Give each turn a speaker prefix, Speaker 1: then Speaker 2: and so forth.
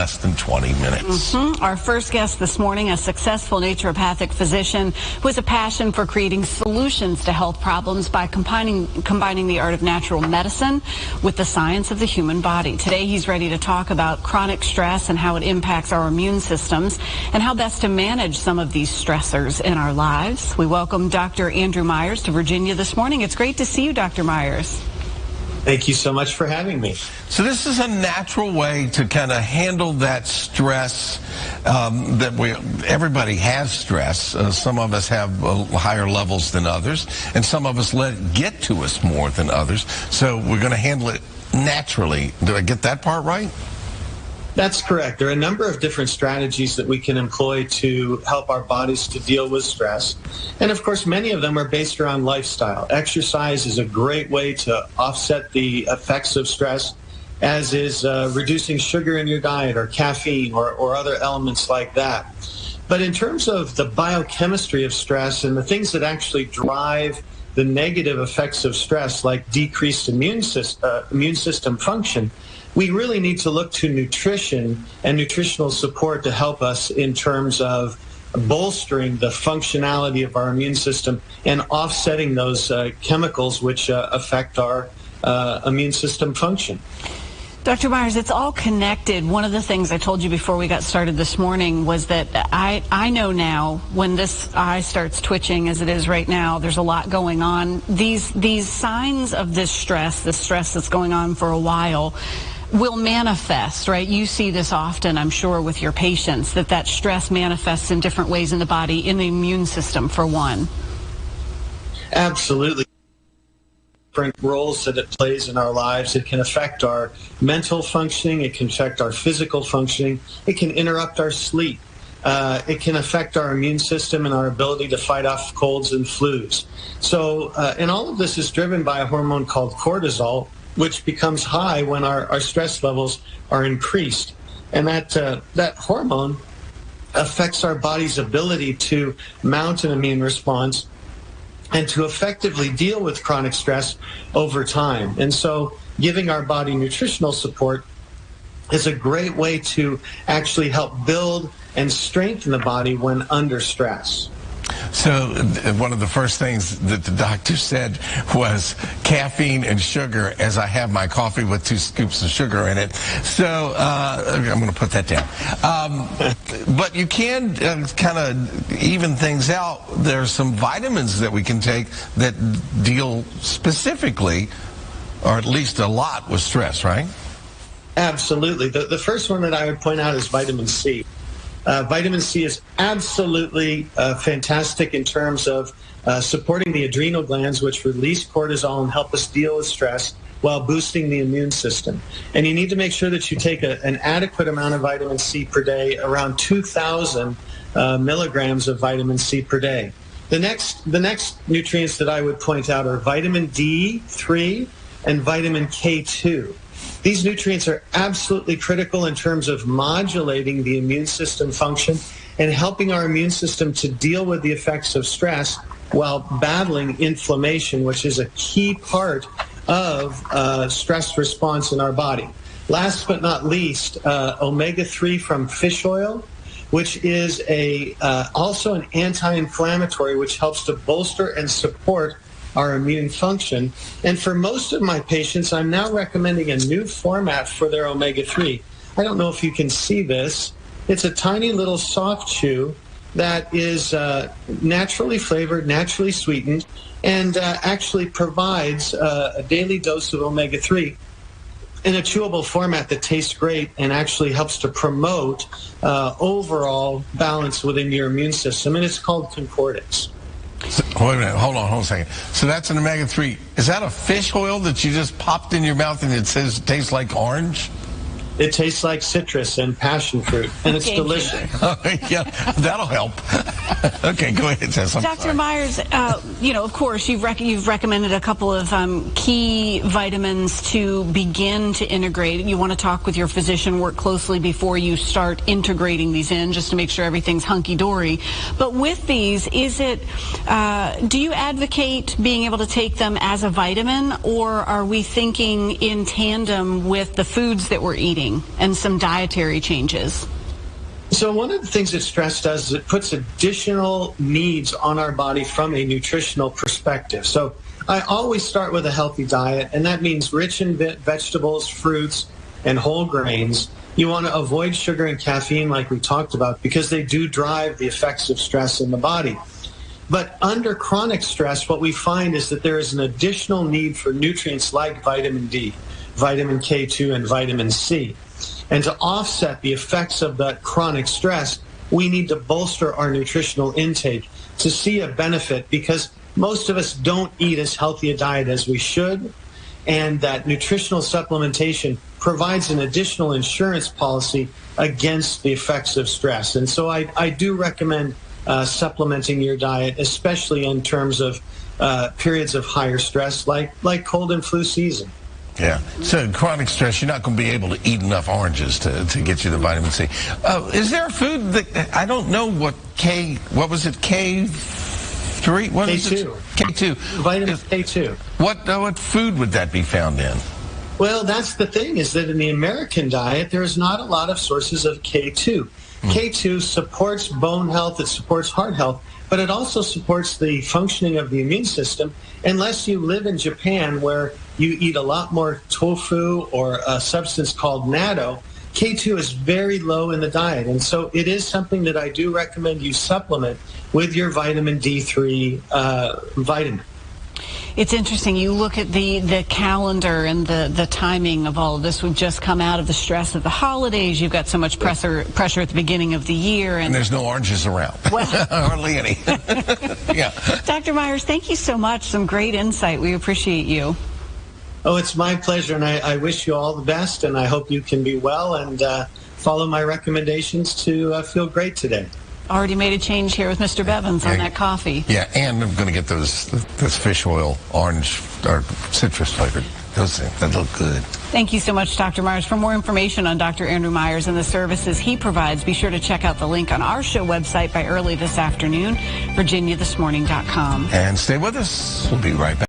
Speaker 1: less than 20 minutes.
Speaker 2: Our first guest this morning, a successful naturopathic physician who has a passion for creating solutions to health problems by combining the art of natural medicine with the science of the human body. Today, he's ready to talk about chronic stress and how it impacts our immune systems and how best to manage some of these stressors in our lives. We welcome Dr. Andrew Myers to Virginia this morning. It's great to see you, Dr. Myers.
Speaker 3: Thank you so much for having me.
Speaker 1: So this is a natural way to kind of handle that stress everybody has stress. Some of us have higher levels than others, and some of us let it get to us more than others. So we're going to handle it naturally. Did I get that part right?
Speaker 3: That's correct. There are a number of different strategies that we can employ to help our bodies to deal with stress. And of course, many of them are based around lifestyle. Exercise is a great way to offset the effects of stress, as is reducing sugar in your diet or caffeine or other elements like that. But in terms of the biochemistry of stress and the things that actually drive the negative effects of stress, like decreased immune system function, we really need to look to nutrition and nutritional support to help us in terms of bolstering the functionality of our immune system and offsetting those chemicals which affect our immune system function.
Speaker 2: Dr. Myers, it's all connected. One of the things I told you before we got started this morning was that I know now when this eye starts twitching as it is right now, there's a lot going on. These signs of this stress that's going on for a while, will manifest, right? You see this often, I'm sure, with your patients, that stress manifests in different ways in the body, in the immune system, for one.
Speaker 3: Absolutely. Different roles that it plays in our lives. It can affect our mental functioning. It can affect our physical functioning. It can interrupt our sleep. It can affect our immune system and our ability to fight off colds and flus. So, and all of this is driven by a hormone called cortisol, which becomes high when our stress levels are increased. And that hormone affects our body's ability to mount an immune response and to effectively deal with chronic stress over time. And so giving our body nutritional support is a great way to actually help build and strengthen the body when under stress.
Speaker 1: So one of the first things that the doctor said was caffeine and sugar, as I have my coffee with 2 scoops of sugar in it. So I'm going to put that down. But you can kind of even things out. There's some vitamins that we can take that deal specifically, or at least a lot, with stress, right?
Speaker 3: Absolutely. The first one that I would point out is vitamin C. Vitamin C is absolutely fantastic in terms of supporting the adrenal glands, which release cortisol and help us deal with stress while boosting the immune system. And you need to make sure that you take an adequate amount of vitamin C per day, around 2,000 milligrams of vitamin C per day. The next nutrients that I would point out are vitamin D3 and vitamin K2. These nutrients are absolutely critical in terms of modulating the immune system function and helping our immune system to deal with the effects of stress while battling inflammation, which is a key part of stress response in our body. Last but not least, omega-3 from fish oil, which is also an anti-inflammatory, which helps to bolster and support our immune function. And for most of my patients, I'm now recommending a new format for their omega-3. I don't know if you can see this. It's a tiny little soft chew that is naturally flavored, naturally sweetened, and actually provides a daily dose of omega-3 in a chewable format that tastes great and actually helps to promote overall balance within your immune system. And it's called ConCordix.
Speaker 1: So, wait a minute, hold on a second. So that's an omega-3. Is that a fish oil that you just popped in your mouth and it says it tastes like orange?
Speaker 3: It tastes like citrus and passion fruit, and it's delicious.
Speaker 1: Yeah, that'll help. Okay, go ahead, Jess.
Speaker 2: Dr. Myers, of course, you've recommended a couple of key vitamins to begin to integrate. You want to talk with your physician, work closely before you start integrating these in, just to make sure everything's hunky-dory. But with these, do you advocate being able to take them as a vitamin, or are we thinking in tandem with the foods that we're eating? timing and some dietary changes?
Speaker 3: So one of the things that stress does is it puts additional needs on our body from a nutritional perspective. So I always start with a healthy diet, and that means rich in vegetables, fruits, and whole grains. You want to avoid sugar and caffeine like we talked about because they do drive the effects of stress in the body. But under chronic stress, what we find is that there is an additional need for nutrients like vitamin D, vitamin K2, and vitamin C. And to offset the effects of that chronic stress, we need to bolster our nutritional intake to see a benefit, because most of us don't eat as healthy a diet as we should, and that nutritional supplementation provides an additional insurance policy against the effects of stress. And so I do recommend supplementing your diet, especially in terms of periods of higher stress like cold and flu season.
Speaker 1: Yeah. So chronic stress, you're not going to be able to eat enough oranges to get you the vitamin C. Is there a food that, I don't know what was it, K3? What is it? K2.
Speaker 3: Vitamin K2.
Speaker 1: What food would that be found in?
Speaker 3: Well, that's the thing, is that in the American diet, there is not a lot of sources of K2. K2 supports bone health, it supports heart health, but it also supports the functioning of the immune system. Unless you live in Japan, where you eat a lot more tofu or a substance called natto, K2 is very low in the diet. And so it is something that I do recommend you supplement with your vitamin D3 vitamin.
Speaker 2: It's interesting. You look at the calendar and the timing of all of this. We've just come out of the stress of the holidays. You've got so much pressure at the beginning of the year. And
Speaker 1: there's no oranges around.
Speaker 2: Well,
Speaker 1: hardly any. Yeah.
Speaker 2: Dr. Myers, thank you so much. Some great insight. We appreciate you.
Speaker 3: Oh, it's my pleasure, and I wish you all the best, and I hope you can be well and follow my recommendations to feel great today.
Speaker 2: Already made a change here with Mr. Bevins on that coffee.
Speaker 1: Yeah, and I'm going to get those fish oil, orange or citrus flavored. Those that look good.
Speaker 2: Thank you so much, Dr. Myers. For more information on Dr. Andrew Myers and the services he provides, be sure to check out the link on our show website by early this afternoon, virginiathismorning.com.
Speaker 1: And stay with us. We'll be right back.